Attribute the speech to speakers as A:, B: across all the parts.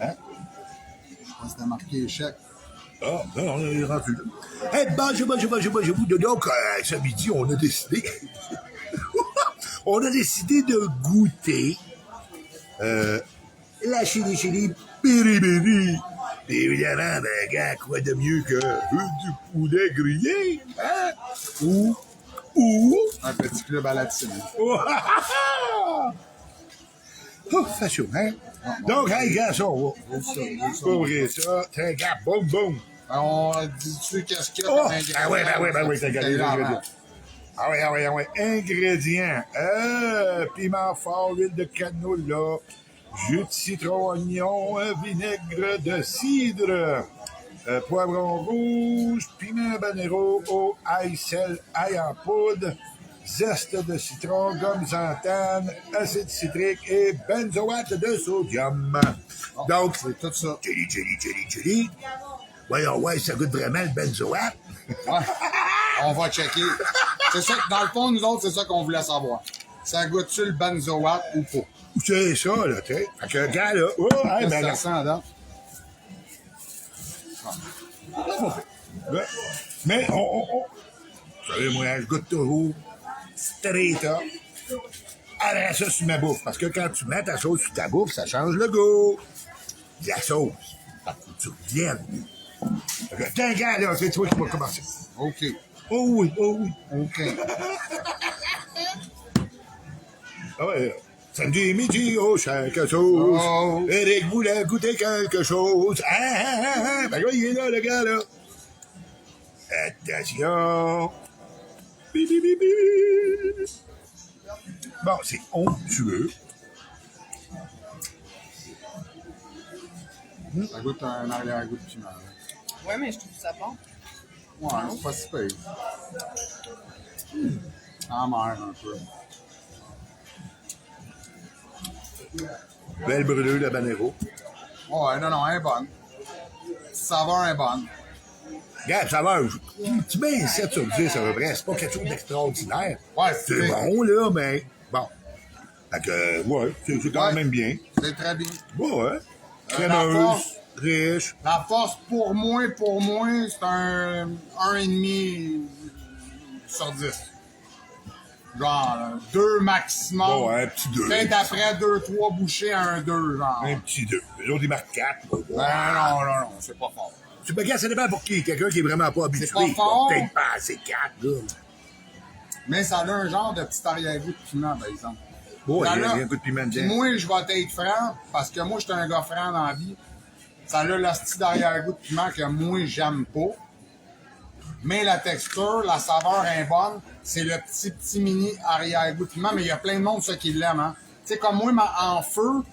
A: Hein?
B: Je pense que c'était marqué échec.
A: Ah, non, on est rendu là. Eh, bonjour. Donc, ce midi, on a décidé... on a décidé de goûter la chili piri-piri. Évidemment, ben, gars, quoi de mieux que du poulet grillé, hein? Ou...
B: Un petit club à la tine.
A: Oh, ça chaud, hein? Donc, hey, gars, ça, on va ouvrir ça. Tiens, gars, boum.
B: On dit-tu qu'est-ce qu'il y a
A: Oh!
B: comme ingrédient?
A: Ben oui, t'as regardé les ingrédients. Ah oui. Ingrédients. Piment fort, huile de canola, jus de citron, oignon, vinaigre de cidre, poivron rouge, piment habanero, eau, ail, sel, ail en poudre, zeste de citron, gomme xanthane, acide citrique et benzoate de sodium. Donc,
B: c'est tout ça.
A: Jelly. Ouais, ça goûte vraiment le benzoate.
B: Ouais. On va checker. C'est ça, dans le fond, nous autres, c'est ça qu'on voulait savoir. Ça goûte-tu le benzoate ou pas?
A: C'est ça, là, tu sais. Fait que, gars, là,
B: Qu'est-ce que ça sent, là?
A: Mais, vous savez, moi, je goûte toujours straight up. Après ça, sur ma bouffe. Parce que quand tu mets ta sauce sur ta bouffe, ça change le goût. La sauce. Faut que tu reviennes. Fait que, tiens, gars, là, c'est toi qui vas commencer.
B: OK.
A: Oh oui.
B: OK.
A: Ah ouais. Samedi midi, quelque chose.
B: Oh.
A: Eric voulait goûter quelque chose. Ben là, il est là, le gars, là. Attention. Bi. Bon, c'est onctueux.
B: Ça goûte un arrière-goût de piment.
C: Ouais, mais je trouve ça bon.
B: Ouais, c'est pas si pire. Amer un peu.
A: Belle brûlure de habanero.
B: Ouais, non, elle est bonne. Saveur est bonne.
A: Regarde, ça va. Tu mets 7 sur 10 à peu près. C'est pas quelque chose d'extraordinaire.
B: Ouais,
A: C'est bon, là, mais bon. Fait que, ouais, c'est quand même bien.
B: C'est très bien.
A: Ouais. Crémeuse, riche.
B: La force, pour moi, c'est un 1,5 sur 10. Genre, 2 maximum.
A: Ouais, un petit 2.
B: Peut-être après 2-3 bouchées à un 2, genre.
A: Un petit 2. L'autre, il marque 4.
B: Non, c'est pas fort.
A: Tu me ça dépend pour qui. Quelqu'un qui est vraiment pas habitué.
B: pas fort.
A: Peut-être pas assez 4, là.
B: Mais ça a un genre de petit arrière-goût de piment, par exemple.
A: Ouais, il y a
B: Là,
A: un peu de piment dedans.
B: moi, je vais être franc, parce que moi, je suis un gars franc dans la vie. Ça a le style d'arrière-goût de piment que moi, j'aime pas. Mais la texture, la saveur est bonne. C'est le petit mini arrière-goût de piment, mais il y a plein de monde, ça, qui l'aime, hein. Tu sais, comme moi, en feu,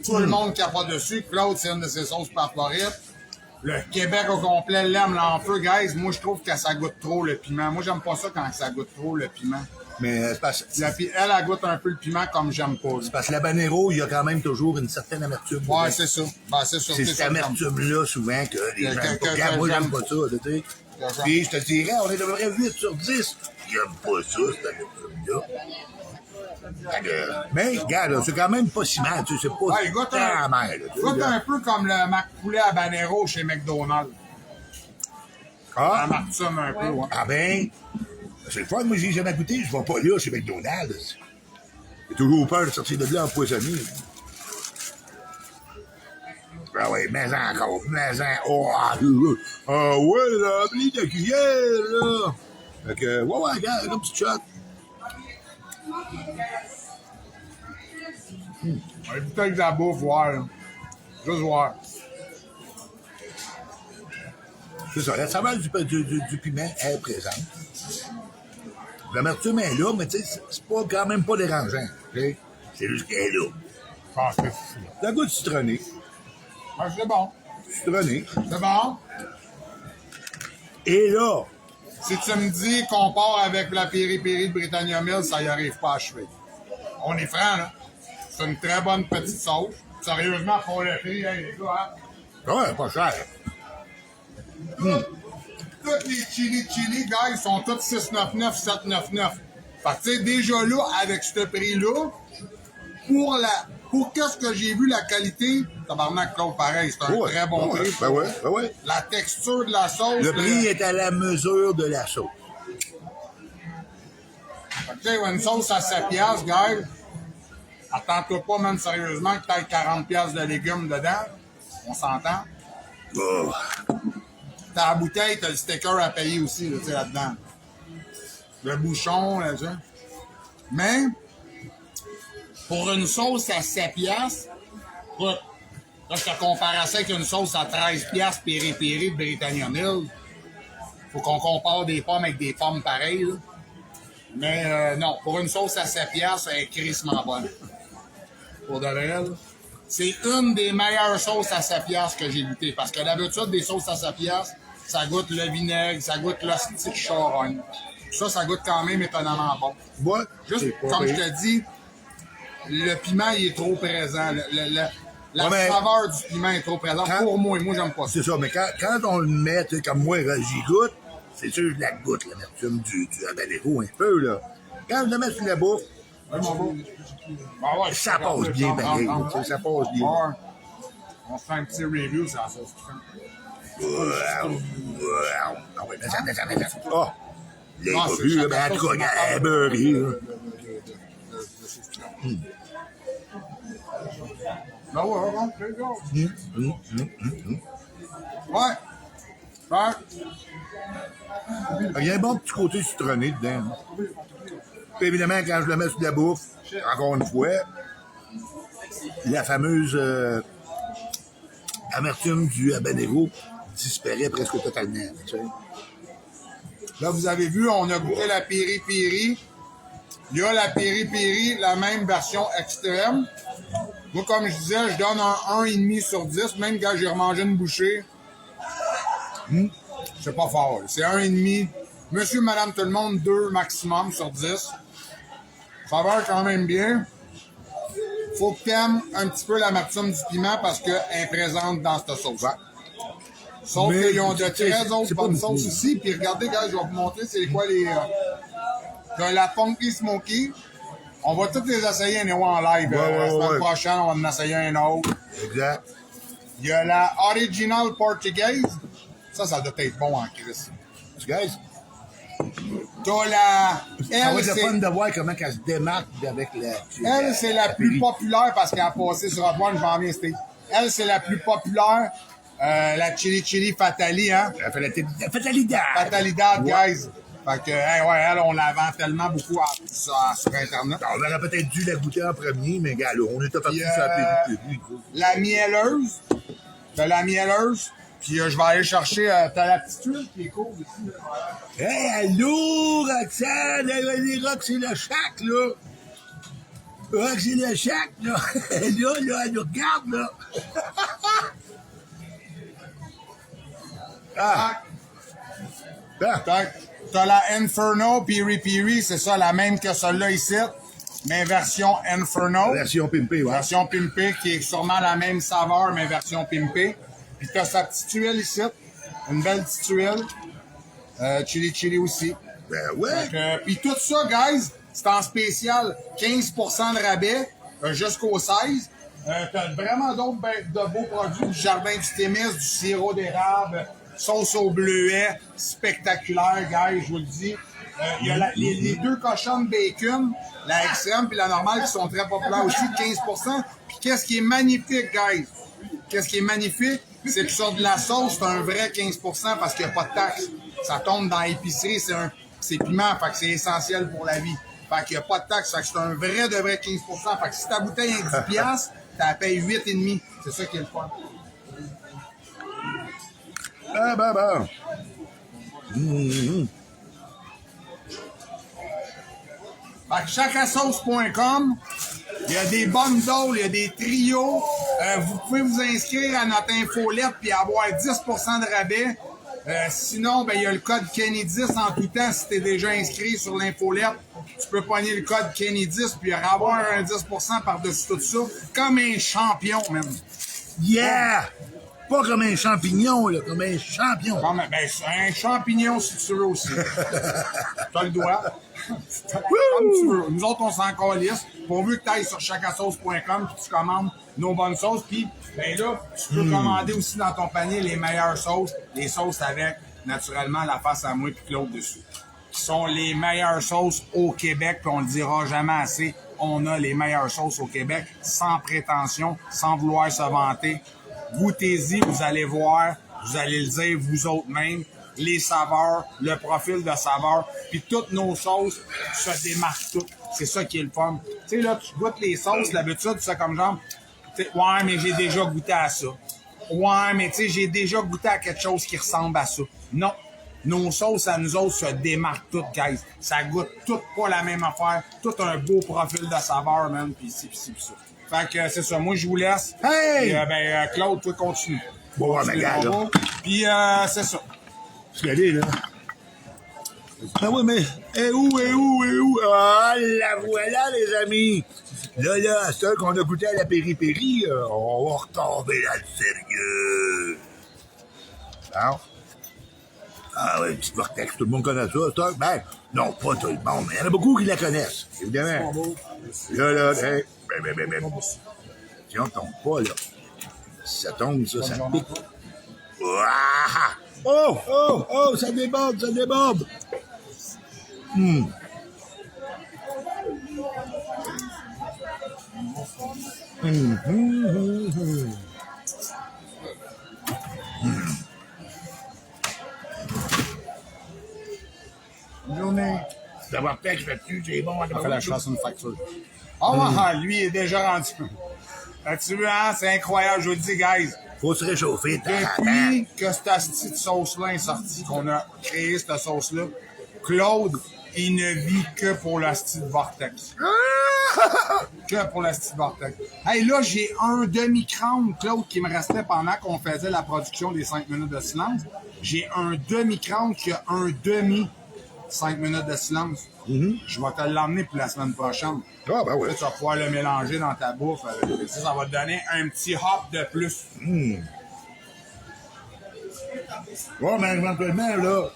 B: tout le monde capote dessus. Claude, c'est une de ses sauces favorites. Le Québec au complet l'aime, l'enfeu, guys. Moi, je trouve que ça goûte trop, le piment. Moi, j'aime pas ça quand ça goûte trop, le piment.
A: Mais c'est parce
B: Elle goûte un peu le piment comme j'aime pas.
A: c'est parce que l'habanero, il y a quand même toujours une certaine amertume.
B: Ouais, c'est ça. Ben, c'est sûr.
A: C'est cette amertume-là, souvent, que les gens aiment pas.
B: que
A: Regarde, moi,
B: j'aime
A: j'aime pas ça, tu sais. Puis, je te dirais, on est à peu près 8 sur 10. J'aime pas ça, cette amertume-là. Mais, regarde, c'est quand même pas si mal, tu sais, c'est pas
B: Ouais, il goûte un peu comme le mac poulet habanero chez McDonald's.
A: Ah,
B: Amertume un peu, ouais.
A: ah ben, c'est le fun, moi, j'ai jamais goûté, je vais pas là chez McDonald's. J'ai toujours peur de sortir de là empoisonné. Ah ouais, mais encore, ah ouais, là, plie de cuillère, là. Fait que, ouais, regarde, un petit shot.
B: On va goûter avec de la bouffe, voir, là. Juste voir.
A: C'est ça, la saveur du piment est présente. L'amertume est là, mais tu sais, c'est pas quand même pas dérangeant. Okay? C'est juste qu'elle est là.
B: Ah, c'est fou.
A: Le goût de citronné.
B: Ah, c'est bon.
A: Citronné.
B: C'est bon.
A: Et là,
B: Si tu me dis qu'on part avec la piri-piri de Britannia Mills, ça y arrive pas à achever. On est franc, là. C'est une très bonne petite sauce. Sérieusement, pour le prix, hein, les gars, hein?
A: ouais, pas cher.
B: Toutes les chili, guys, sont toutes 6,99, 7,99. Fait que, tu sais, déjà là, avec ce prix-là, pour Pour qu'est-ce que j'ai vu, la qualité, tabarnak, Claude, pareil, c'est un très bon prix.
A: Ben ouais, ben ouais.
B: La texture de la sauce.
A: Le prix est à la mesure de la sauce.
B: Tu sais, une sauce à 7 piastres, guys, attends-toi pas, même sérieusement, que t'aies 40 piastres de légumes dedans. On s'entend.
A: Oh.
B: T'as la bouteille, t'as le sticker à payer aussi, là, tu sais, là-dedans. Le bouchon, là, tu sais. Mais, pour une sauce à 7 piastres, là, je te compare ça avec une sauce à 13 piastres péripéri de Britannia Mill. Faut qu'on compare des pommes avec des pommes pareilles, là. Mais non, pour une sauce à 7 piastres, elle est crissement bonne. Pour de vrai, là. C'est une des meilleures sauces à 7 piastres que j'ai goûtées. Parce que d'habitude, des sauces à 7 piastres, ça goûte le vinaigre, ça goûte l'hostie de charogne. Ça goûte quand même étonnamment bon.
A: Ouais,
B: Juste,
A: c'est pas
B: comme je
A: pire.
B: te dis, le piment, il est trop présent. La
A: Ouais, mais-
B: saveur du piment est trop présente.
A: Quand-
B: Pour moi j'aime pas ça.
A: C'est ça, mais quand on le met, tu sais, comme moi, j'y goûte, c'est sûr que je la goûte, l'amertume du habanero un peu, là. Quand je le mets sur la bouffe,
B: Ouais, mon beau. Ah ouais,
A: ça passe bien pareil,
B: Ah,
A: tu sais, ça passe bien.
B: ouais. On se fait un petit review sur la sauce.
A: Ah ouais, mais ça. Oh! Les
B: Ah,
A: pas
B: c'est
A: vu, là,
B: chaque
A: ben, en tout
B: sauce,
A: cas,
B: c'est
A: elle est beurrée, là.
B: Ben ouais, c'est ça. Ouais. Ouais.
A: Il y a un bon petit côté citronné dedans. Hein. Puis évidemment, quand je le mets sur la bouffe, encore une fois, la fameuse amertume du habanero disparaît presque totalement. Tu sais.
B: Là, vous avez vu, on a goûté la piri-piri. Il y a la piri-piri, la même version extrême. Moi, comme je disais, je donne un 1,5 sur 10, même quand j'ai remangé une bouchée. C'est pas fort, là. C'est 1,5. Monsieur, madame, tout le monde, 2 maximum sur 10. Ça va quand même bien. Faut que t'aimes un petit peu l'amertume du piment parce qu'elle est présente dans cette sauce. Sauf
A: Mais
B: qu'ils ont de
A: c'est-
B: très autres
A: c'est pas
B: bonnes
A: beaucoup.
B: sauces ici. Puis regardez, gars, je vais vous montrer c'est quoi les... t'as la Funky Smoky. On va toutes les essayer en live. La semaine prochaine, on va en essayer un autre.
A: Exact.
B: Il y a la Original Portugaise. Ça doit être bon en crise.
A: Tu guys,
B: T'as la...
A: ça va
B: Elle,
A: être le fun
B: c'est...
A: de voir comment elle se démarque avec
B: Elle, c'est la plus populaire parce qu'elle a passé sur Hot One, je m'en viens, c'était. Elle, c'est la plus populaire. La Chili Fatali, hein?
A: Elle fait la fatalidad.
B: Fatalidad,
A: Ouais.
B: guys. Fait que, ouais, elle, on la vend tellement beaucoup sur Internet.
A: On aurait peut-être dû la goûter en premier, mais gars, là, on était parti
B: Puis,
A: sur la péripérie.
B: La mielleuse. T'as la mielleuse. Puis, je vais aller chercher. T'as la petite huile qui est cool ici. Là.
A: Hey, allô, Roxane! Hey, Rox, c'est le chac, là! Rox, c'est le chac, là! là, elle nous regarde, là! Ah!
B: T'as la Inferno Piri Piri. C'est ça, la même que celle-là ici. Mais version Inferno.
A: Version pimpée, ouais.
B: Version pimpée, qui est sûrement la même saveur, mais version pimpée. Puis t'as sa petite huile ici. Une belle petite huile. Chili aussi.
A: Ben ouais!
B: Puis tout ça, guys, c'est en spécial. 15% de rabais jusqu'au 16. T'as vraiment d'autres de beaux produits. Du jardin du Témis, du sirop d'érable, sauce au bleuet. Spectaculaire, guys, je vous le dis. Il y a les 2 cochons de bacon, la XM puis la normale, qui sont très populaires aussi, 15%. Puis qu'est-ce qui est magnifique, guys? Qu'est-ce qui est magnifique? C'est que sur de la sauce, c'est un vrai 15% parce qu'il n'y a pas de taxe. Ça tombe dans l'épicerie, c'est piment, fait que c'est essentiel pour la vie. Fait qu'il n'y a pas de taxe, fait que c'est un vrai de vrai 15%. Fait que si ta bouteille est 10$, tu la payes 8,5$. C'est ça qui est le fun.
A: Ah, ben.
B: Fait que chacasauce.com, il y a des bundles, il y a des trios. Vous pouvez vous inscrire à notre infolette puis avoir 10% de rabais. Sinon, ben il y a le code Kenny10 en tout temps. Si tu es déjà inscrit sur l'infolette, tu peux pogner le code Kenny10 puis avoir un 10% par-dessus tout ça. Comme un champion, même.
A: Yeah! Pas comme un champignon, là, comme un champion.
B: Bon, ben, c'est un champignon si tu veux aussi. T'as le doigt. Comme tu veux. Nous autres, on s'en calisse. Pourvu que tu ailles sur chacasauce.com puis tu commandes nos bonnes sauces. Puis, ben là, tu peux commander aussi dans ton panier les meilleures sauces. Les sauces avec, naturellement, la face à moi puis Claude dessus. Qui sont les meilleures sauces au Québec. Puis on le dira jamais assez. On a les meilleures sauces au Québec, sans prétention, sans vouloir se vanter. Goûtez-y, vous allez voir, vous allez le dire vous autres même, les saveurs, le profil de saveur, puis toutes nos sauces se démarquent toutes. C'est ça qui est le fun. Tu sais, là, tu goûtes les sauces, d'habitude, c'est comme genre, ouais, mais j'ai déjà goûté à ça. Ouais, mais tu sais, j'ai déjà goûté à quelque chose qui ressemble à ça. Non. Nos sauces à nous autres se démarquent toutes, guys. Ça goûte toutes pas la même affaire. Tout un beau profil de saveur, man, pis ci, pis ci, pis ça. Fait que c'est ça. Moi, je vous laisse.
A: Hey!
B: Puis, Claude, toi, continue.
A: Bon, ouais, mais regarde, là.
B: Puis, c'est ça.
A: Tu vas aller, là. Ah oui, mais... Eh où? Ah, la voilà, les amis. Là, à ce qu'on a goûté à la péripérie, on va retomber dans le sérieux. Alors? Ah oui, petite vortex, tout le monde connaît ça. Ben, non, pas tout le monde, mais il y en a beaucoup qui la connaissent, évidemment. Là, hey, ben. Si on tombe pas, là, si ça tombe, ça pique. Ouah! Oh, ça déborde.
B: Bonne journée.
A: La vortex là-dessus, c'est bon.
B: On fait la chasse une facture. Lui, il est déjà rendu. Tu veux, hein? C'est incroyable, je vous le dis, guys.
A: Faut se réchauffer.
B: Depuis que cette petite sauce-là est sortie, qu'on a créé cette sauce-là, Claude, il ne vit que pour la petite vortex. Que pour la petite vortex. Hey, là, j'ai un demi-crâne, Claude, qui me restait pendant qu'on faisait la production des 5 minutes de silence. J'ai un demi-crâne qui a un demi 5 minutes de silence. Je vais te l'emmener pour la semaine prochaine.
A: Ah, ben oui.
B: Tu vas pouvoir le mélanger dans ta bouffe. Ça va te donner un petit hop de plus.
A: Ouais, mais éventuellement, là,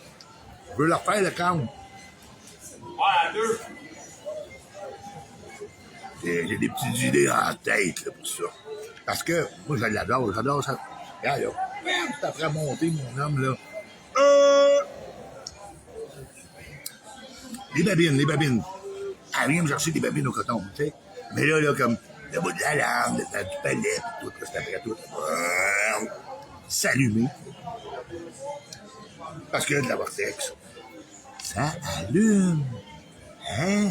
A: je veux leur faire le camp.
B: Ouais, à deux.
A: J'ai des petites idées en tête là, pour ça. Parce que moi, j'adore ça. Regarde, là. Ça ferait monter, mon homme, là. Les babines. Elle vient me chercher des babines au coton, tu sais. Mais là, comme le bout de la langue, le du palais, tout, c'est après tout. S'allumer. Parce que de la vortex, ça allume. Hein?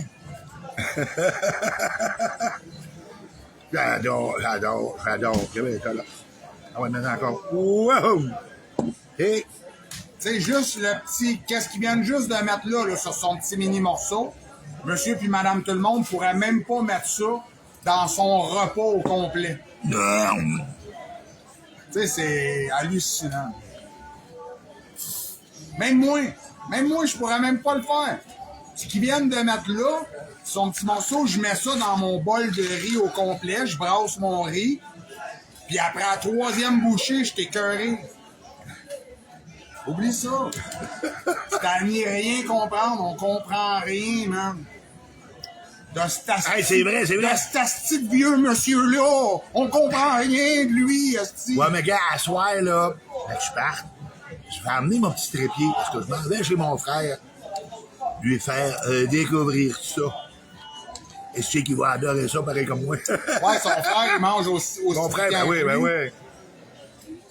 A: J'adore. Ah ouais, maintenant encore. Wow! Hey!
B: C'est juste le petit... Qu'est-ce qu'ils viennent juste de mettre là, sur son petit mini morceau? Monsieur puis madame tout le monde pourrait même pas mettre ça dans son repas au complet.
A: Non!
B: Tu sais, c'est hallucinant. Même moi, je pourrais même pas le faire. Ce qu'ils viennent de mettre là, son petit morceau, je mets ça dans mon bol de riz au complet, je brasse mon riz, puis après la 3e bouchée, je t'ai écœuré. Oublie ça. T'as ni rien comprendre, on comprend rien, man.
A: Hey, c'est vrai.
B: De cet asti de vieux monsieur-là, on comprend rien de lui, asti.
A: Ouais, mais gars, à soir, là, je parte. Je vais amener mon petit trépied, parce que je m'en vais chez mon frère, lui faire découvrir ça. Et je sais qu'il va adorer ça, pareil comme moi.
B: Ouais, son frère, il mange aussi.
A: Son frère, ben oui.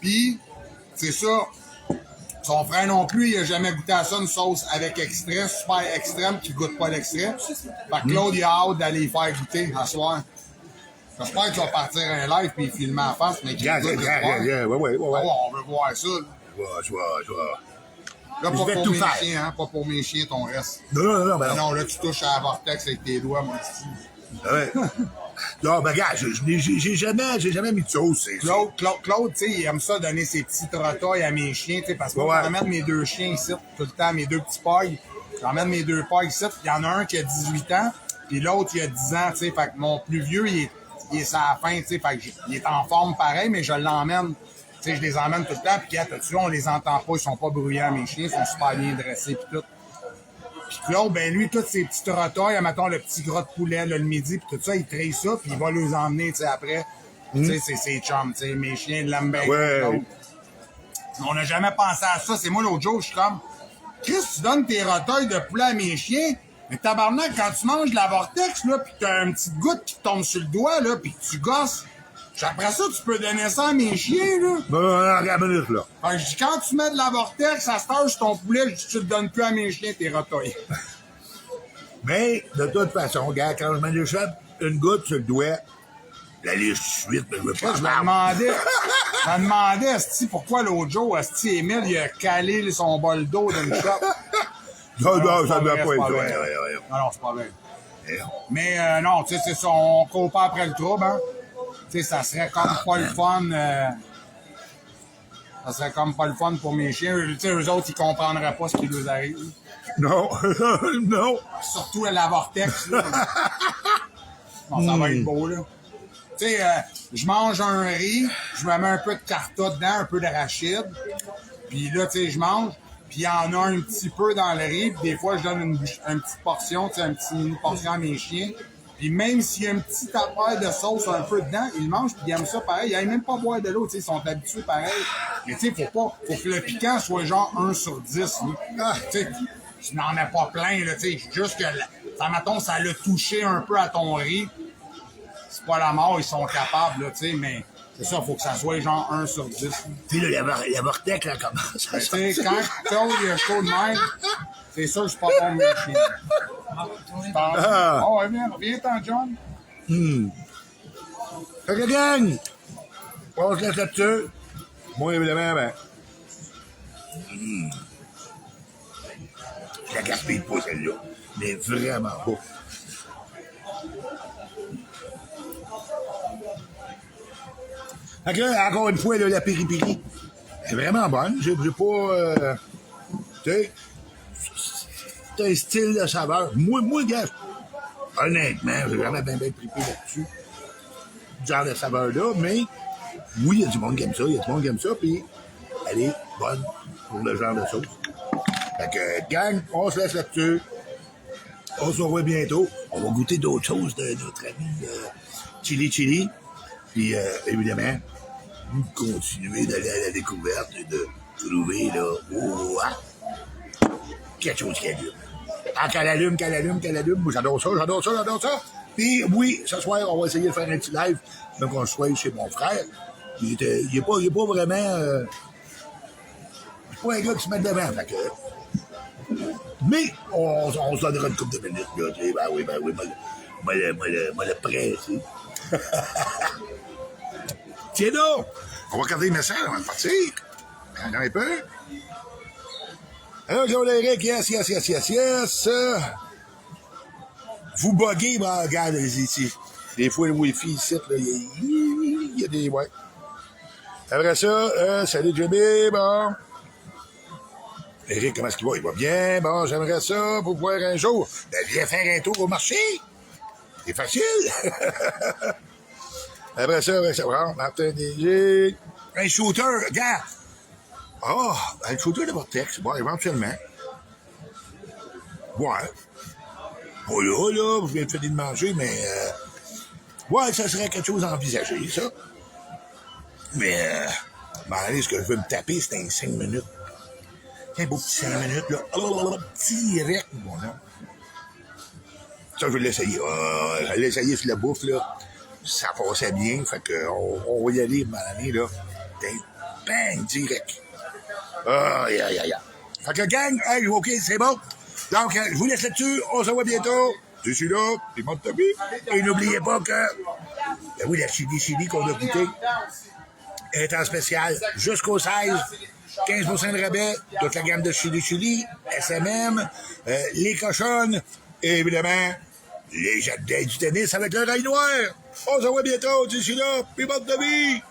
B: Puis, c'est ça. Son frère non plus, il a jamais goûté à ça, une sauce avec extrait, super extrême, qui goûte pas l'extrait. Fait que Claude, il a hâte d'aller y faire goûter à soir. J'espère que tu vas partir un live puis filmer en face, mais qu'il goûte le soir.
A: Ouais.
B: On veut voir ça.
A: Je vois.
B: Là,
A: Je
B: pas
A: vais
B: pour
A: tout
B: mes
A: faire.
B: chiens, hein, pas pour mes chiens, ton reste.
A: Non, ben non.
B: Non, là, tu touches à la vortex avec tes doigts, mon esti.
A: Ouais. Non, ben gars, j'ai jamais mis de sauce.
B: Claude, tu sais, il aime ça donner ses petits trottailles à mes chiens, tu sais, parce que moi, j'emmène mes 2 chiens ici, tout le temps, mes 2 petits pailles. J'emmène mes 2 pailles ici, il y en a un qui a 18 ans, puis l'autre, il a 10 ans, tu sais, fait que mon plus vieux, il est il est à la fin, tu sais, fait que il est en forme pareil, mais je l'emmène. Tu sais, je les emmène tout le temps, puis là, on les entend pas, ils sont pas bruyants, mes chiens, ils sont super bien dressés, puis tout. Puis Claude, ben lui, tous ses petits rotailles, mettons le petit gras de poulet, là, le midi, puis tout ça, il traite ça, puis il va les emmener, tu sais, après. Tu sais, c'est ses chums, tu sais, mes chiens l'aiment bien.
A: Ouais.
B: On n'a jamais pensé à ça. C'est moi, l'autre jour, je suis comme, Chris, tu donnes tes rotailles de poulet à mes chiens, mais tabarnak, quand tu manges de la vortex, là, pis t'as une petite goutte qui tombe sur le doigt, là, pis que tu gosses, après ça, tu peux donner ça à mes chiens, là.
A: Regarde une minute, là.
B: Fait que je dis, quand tu mets de la vortex, ça se tâche ton poulet, je dis, tu le donnes plus à mes chiens, tes rotailles.
A: Mais, de toute façon, regarde, quand je m'échappe une goutte sur le doigt, la liste suite, mais je veux pas.
B: Je me demandais, esti, pourquoi l'autre jour, esti, Émile, il a calé son bol d'eau d'une shot.
A: Non, ça ne doit pas
B: c'est
A: être
B: vrai.
A: vrai.
B: Non, c'est pas vrai.
A: Eh,
B: Mais non, tu sais, c'est ça, on court pas après le trouble, hein. Tu sais, ça serait comme pas le fun. Ça serait comme pas le fun pour mes chiens. Tu sais, eux autres, ils comprendraient pas ce qui nous arrive.
A: Non, non.
B: Surtout à la vortex, là. Bon, ça va être beau, là. Tu sais, je mange un riz, je me mets un peu de carta dedans, un peu d'arachide. Puis là, tu sais, je mange. Puis il y en a un petit peu dans le riz. Puis des fois, je donne une petite portion, tu sais, une portion à mes chiens. Puis même s'il y a un petit affaire de sauce un peu dedans, ils le mangent, puis ils aiment ça pareil. Ils n'aiment même pas boire de l'eau, tu sais, ils sont habitués pareil. Mais tu sais, faut que le piquant soit genre 1 sur 10. Tu sais, tu n'en as pas plein, là, tu sais, juste que, ça, mettons, ça l'a touché un peu à ton riz. C'est pas la mort, ils sont capables, là, tu sais, mais c'est ça, faut que ça soit genre 1 sur 10.
A: Tu sais, là, la vortex, là, commence à
B: Tu sais, quand Claude, il a chaud de même, c'est sûr que c'est pas bon de mes chiens. Oh, viens-t'en, John.
A: Fait que, gang, on se laisse là-dessus. Moi, évidemment, ben... Je la gaspille pas, celle-là. Mais vraiment pas. Fait que là, encore une fois, là, la piri-piri, c'est vraiment bonne. J'ai pas... tu sais, c'est un style de saveur. Moi, gars, honnêtement, j'ai vraiment bien trippé là-dessus. Ce genre de saveur-là, mais oui, il y a du monde qui aime ça, puis elle est bonne pour le genre de sauce. Fait que, gang, on se laisse là-dessus. On se revoit bientôt. On va goûter d'autres choses de notre ami Chili. Puis, évidemment, vous continuez d'aller à la découverte et de trouver, là, quelque chose qui allume. Ah, qu'elle allume. Moi, j'adore ça. Puis, oui, ce soir, on va essayer de faire un petit live. Donc, on se voit chez mon frère. Il est pas vraiment... c'est pas un gars qui se met devant, fait que... Mais, on se donnera une couple de minutes, là. Tu sais, ben oui, moi le prêt, tu sais. Tiens donc! On va regarder les messages avant de partir. Attends un peu. Alors, Claude-Éric, yes. Vous buguez, ben, regarde, ici. Des fois, le Wi-Fi, ici, là, il y a des... Ouais. Après ça, salut Jimmy, bon. Éric, comment est-ce qu'il va? Il va bien, bon, j'aimerais ça pour voir un jour. Ben, viens faire un tour au marché. C'est facile. Après ça, bon, Martin DJ. Un shooter, regarde. Ah, un shooter de vortex, bon, éventuellement. Ouais. Pas là, je viens de finir de manger, mais... ouais, ça serait quelque chose à envisager, ça. Mais, allez, ce que je veux me taper, c'est un 5 minutes. Un beau petit 5 minutes, là. Direct, mon homme. Ça, je vais l'essayer. Je vais l'essayer sur la bouffe, là. Ça passait bien, fait qu'on va y aller, m'en là. Bang, direct. Aïe. Fait que gang, hey, OK, c'est bon. Donc, je vous laisse là-dessus. On se voit bientôt. Je suis là, c'est mon Toby. Et n'oubliez pas que, ben oui, la chili qu'on a goûté est en spécial jusqu'au 16. 15% de rabais, toute la gamme de chili, SMM, les cochonnes, et évidemment, les jets du tennis avec le rail noir. On se voit bientôt. Je suis là, puis mon Toby.